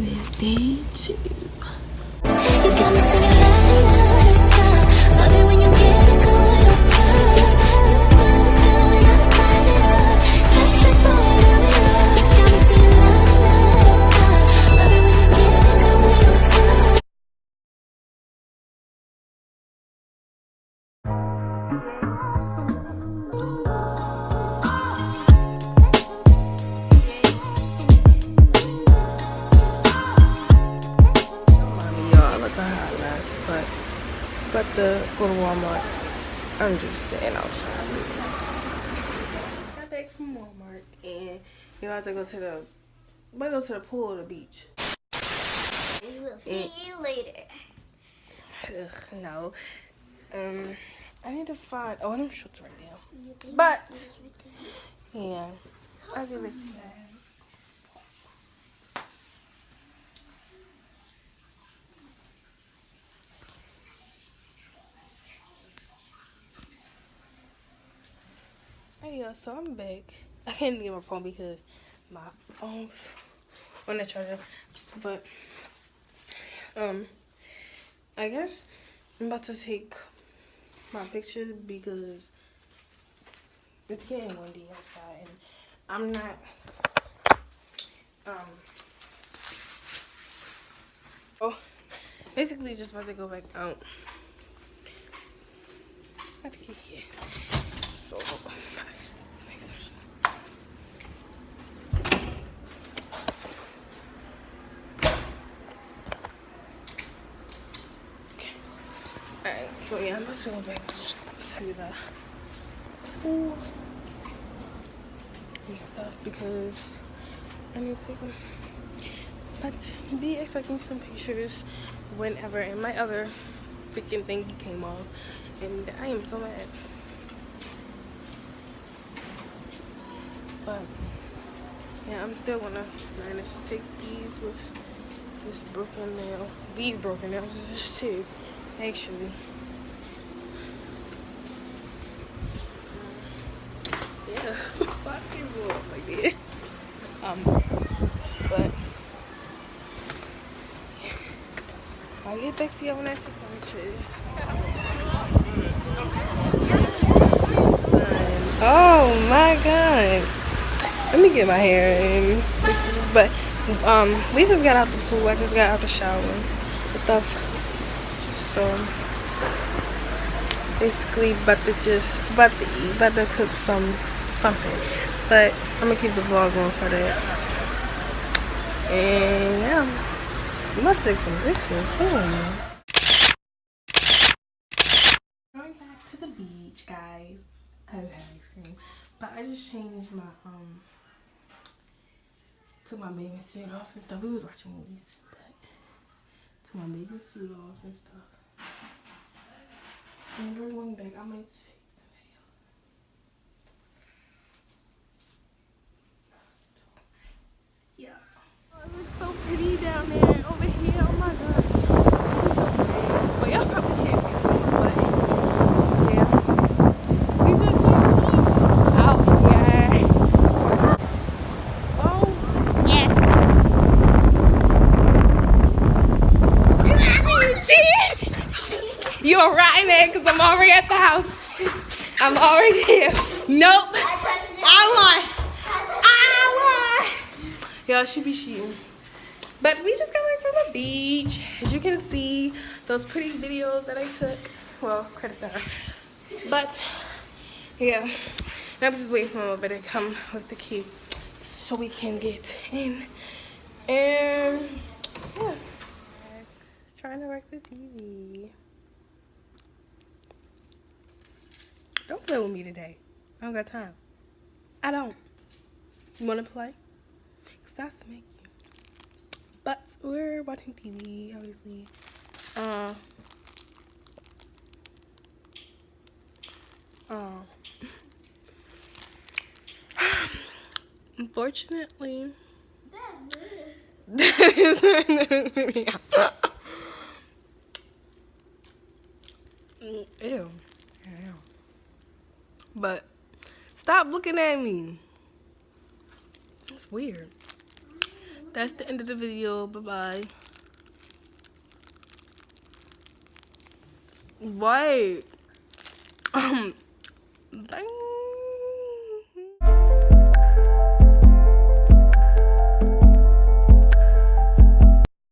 It is day 2. You got me singing la la la. Love it when you get it going, don't stop. You put it down and I find it up. That's just the way that we love. You got me singing la la la. Love it when you get it going, don't stop. About to go to Walmart. I'm just sitting outside. Got back from Walmart and you have to go to the pool or the beach. We will see you later. Ugh, no. I need to find them shorts right now. But yeah, I'll give it to that. Hey, so I'm back. I can't get my phone because my phone's on the charger. But I guess I'm about to take my picture because it's getting windy outside and I'm not oh, basically just about to go back out. I have to get here. So alright, so yeah, I'm about to go back to the pool and stuff because I need to take them. But be expecting some pictures whenever, and my other freaking thingy came off, and I am so mad. But yeah, I'm still gonna manage to take these with this broken nail. These broken nails, just 2 actually. Yeah, why people look like that? But yeah. I'll get back to you when I take my pictures. Oh my god. Let me get my hair in these pictures, but we just got out the pool. I just got out the shower and stuff. So basically about to cook something. But I'm gonna keep the vlog going for that. And yeah, I'm about to take some pictures. Going back to the beach, guys. I was having ice cream. But I just changed my took my baby suit off and stuff. We was watching movies, but took my baby suit off and stuff. And we're going back. I might take the video. Yeah. Oh, it looks so pretty down there over here. Oh my god. Well, y'all probably can't see me, but yeah. We just out here. Oh. Yes. You are right in there because I'm already at the house. I'm already here. Nope. I won. Y'all should be cheating. But we just got back from the beach. As you can see, those pretty videos that I took. Well, credit center. But yeah, I'm just waiting for a little bit to come with the key so we can get in. And yeah, trying to work the TV. Don't play with me today. I don't got time. I don't. You want to play? Because that's make you. But we're watching TV, obviously. Unfortunately, that is ew. Ew. But stop looking at me. That's weird. That's the end of the video. Bye-bye. Wait.